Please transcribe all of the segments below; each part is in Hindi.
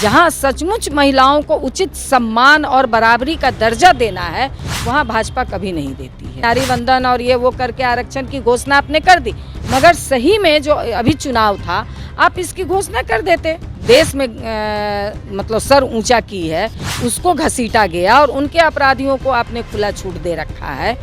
जहां सचमुच महिलाओं को उचित सम्मान और बराबरी का दर्जा देना है, वहां भाजपा कभी नहीं देती है। नारी वंदन और ये वो करके आरक्षण की घोषणा आपने कर दी, मगर सही में जो अभी चुनाव था, आप इसकी घोषणा कर देते। देश में मतलब सर ऊंचा की है, उसको घसीटा गया और उनके अपराधियों को आपने खुला छूट दे रखा है।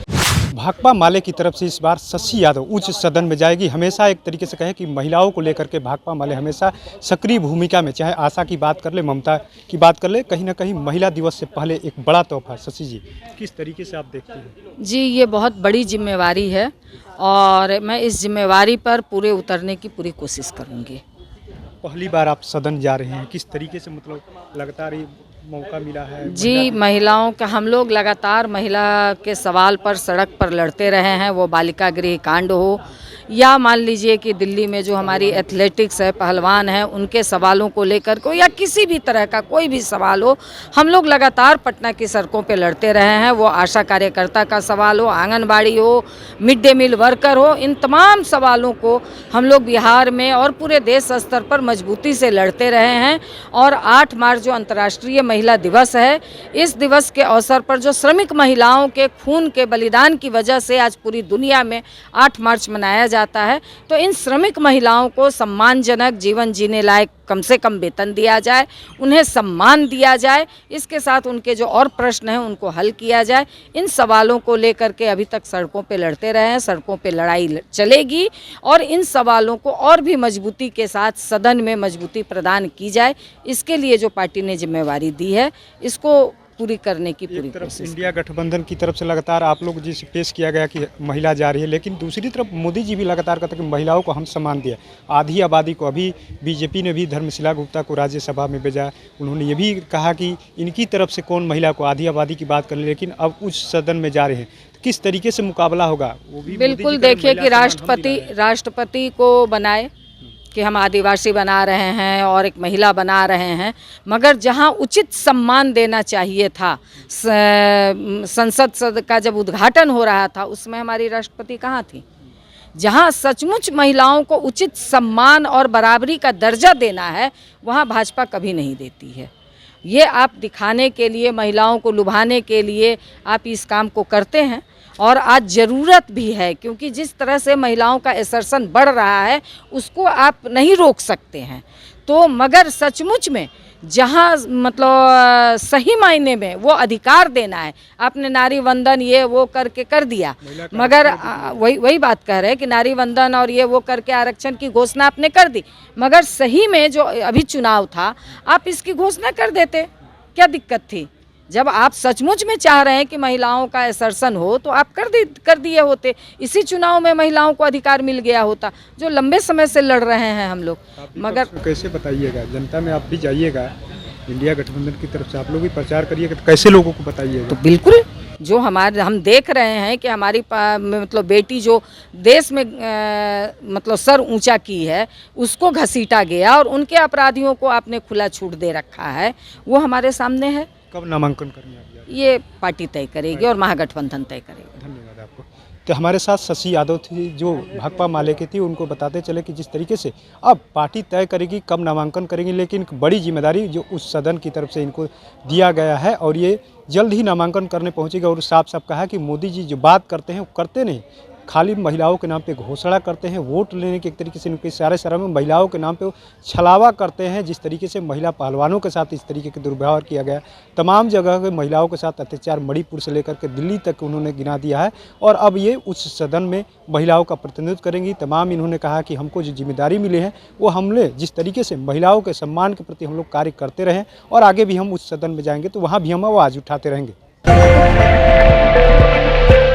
भाकपा माले की तरफ से इस बार शशि यादव उच्च सदन में जाएगी। हमेशा एक तरीके से कहें कि महिलाओं को लेकर के भाकपा माले हमेशा सक्रिय भूमिका में, चाहे आशा की बात कर ले, ममता की बात कर ले, कहीं ना कहीं महिला दिवस से पहले एक बड़ा तोहफा। शशि जी, किस तरीके से आप देखते हैं? जी, ये बहुत बड़ी जिम्मेवारी है और मैं इस जिम्मेवारी पर पूरे उतरने की पूरी कोशिश करूँगी। पहली बार आप सदन जा रहे हैं, किस तरीके से मतलब लगातार ये मौका मिला है? जी, महिलाओं का हम लोग लगातार महिला के सवाल पर सड़क पर लड़ते रहे हैं, वो बालिका गृह कांड हो या मान लीजिए कि दिल्ली में जो हमारी एथलेटिक्स है, पहलवान है, उनके सवालों को लेकर को या किसी भी तरह का कोई भी सवाल हो, हम लोग लगातार पटना की सड़कों पे लड़ते रहे हैं। वो आशा कार्यकर्ता का सवाल हो, आंगनबाड़ी हो, मिड डे मील वर्कर हो, इन तमाम सवालों को हम लोग बिहार में और पूरे देश स्तर पर मजबूती से लड़ते रहे हैं। और 8 मार्च जो अंतर्राष्ट्रीय महिला दिवस है, इस दिवस के अवसर पर जो श्रमिक महिलाओं के खून के बलिदान की वजह से आज पूरी दुनिया में 8 मार्च मनाया जाता है, तो इन श्रमिक महिलाओं को सम्मानजनक जीवन जीने लायक कम से कम वेतन दिया जाए, उन्हें सम्मान दिया जाए, इसके साथ उनके जो और प्रश्न हैं उनको हल किया जाए। इन सवालों को लेकर के अभी तक सड़कों पे लड़ते रहे हैं, सड़कों पे लड़ाई चलेगी और इन सवालों को और भी मजबूती के साथ सदन में मजबूती प्रदान की जाए। इसके लिए जो पार्टी ने जिम्मेवारी दी है, इसको पूरी करने की पूरी कोशिश। इंडिया गठबंधन की तरफ से लगातार आप लोग जिसे पेश किया गया कि महिला जा रही है, लेकिन दूसरी तरफ मोदी जी भी लगातार कहते हैं कि महिलाओं को हम सम्मान दिया। आधी आबादी को अभी बीजेपी ने भी धर्मशिला गुप्ता को राज्यसभा में भेजा। उन्होंने ये भी कहा कि इनकी तरफ से कौन महिला को, आधी आबादी की बात कर ले, लेकिन अब उच्च सदन में जा रहे हैं। किस तरीके से मुकाबला होगा वो भी बिल्कुल देखिए कि राष्ट्रपति को बनाए कि हम आदिवासी बना रहे हैं और एक महिला बना रहे हैं, मगर जहां उचित सम्मान देना चाहिए था, संसद का जब उद्घाटन हो रहा था उसमें हमारी राष्ट्रपति कहाँ थी? जहां सचमुच महिलाओं को उचित सम्मान और बराबरी का दर्जा देना है, वहां भाजपा कभी नहीं देती है। ये आप दिखाने के लिए, महिलाओं को लुभाने के लिए आप इस काम को करते हैं और आज ज़रूरत भी है, क्योंकि जिस तरह से महिलाओं का असर्सन बढ़ रहा है उसको आप नहीं रोक सकते हैं। तो मगर सचमुच में जहाँ मतलब सही मायने में वो अधिकार देना है, आपने नारी वंदन ये वो करके कर दिया, मगर वही बात कह रहे हैं कि नारी वंदन और ये वो करके आरक्षण की घोषणा आपने कर दी, मगर सही में जो अभी चुनाव था, आप इसकी घोषणा कर देते। क्या दिक्कत थी? जब आप सचमुच में चाह रहे हैं कि महिलाओं का असर्सन हो, तो आप कर दिए होते। इसी चुनाव में महिलाओं को अधिकार मिल गया होता, जो लंबे समय से लड़ रहे हैं हम लोग। मगर कैसे बताइएगा, जनता में आप भी जाइएगा, इंडिया गठबंधन की तरफ से आप लोग भी प्रचार करिएगा, तो कैसे लोगों को बताइएगा? तो बिल्कुल, जो हम देख रहे हैं कि हमारी मतलब बेटी जो देश में मतलब सर ऊंचा की है, उसको घसीटा गया और उनके अपराधियों को आपने खुला छूट दे रखा है, वो हमारे सामने है। कब नामांकन करने आप? ये पार्टी तय करेगी और महागठबंधन तय करेगा। धन्यवाद आपको। तो हमारे साथ शशि यादव थी, जो भाकपा माले की थी। उनको बताते चले कि जिस तरीके से अब पार्टी तय करेगी कब नामांकन करेंगी, लेकिन बड़ी जिम्मेदारी जो उस सदन की तरफ से इनको दिया गया है और ये जल्द ही नामांकन करने पहुंचेगा। और साफ साफ कहा कि मोदी जी जो बात करते हैं वो करते नहीं, खाली महिलाओं के नाम पे घोषणा करते हैं, वोट लेने के एक तरीके से उनके सारे में महिलाओं के नाम पे वो छलावा करते हैं। जिस तरीके से महिला पहलवानों के साथ इस तरीके के दुर्व्यवहार किया गया, तमाम जगह के महिलाओं के साथ अत्याचार मणिपुर से लेकर के दिल्ली तक उन्होंने गिना दिया है। और अब ये उस सदन में महिलाओं का प्रतिनिधित्व करेंगी। तमाम इन्होंने कहा कि हमको जो जिम्मेदारी मिली है वो हमने जिस तरीके से महिलाओं के सम्मान के प्रति हम लोग कार्य करते रहें और आगे भी हम उस सदन में जाएंगे तो वहाँ भी हम आवाज़ उठाते रहेंगे।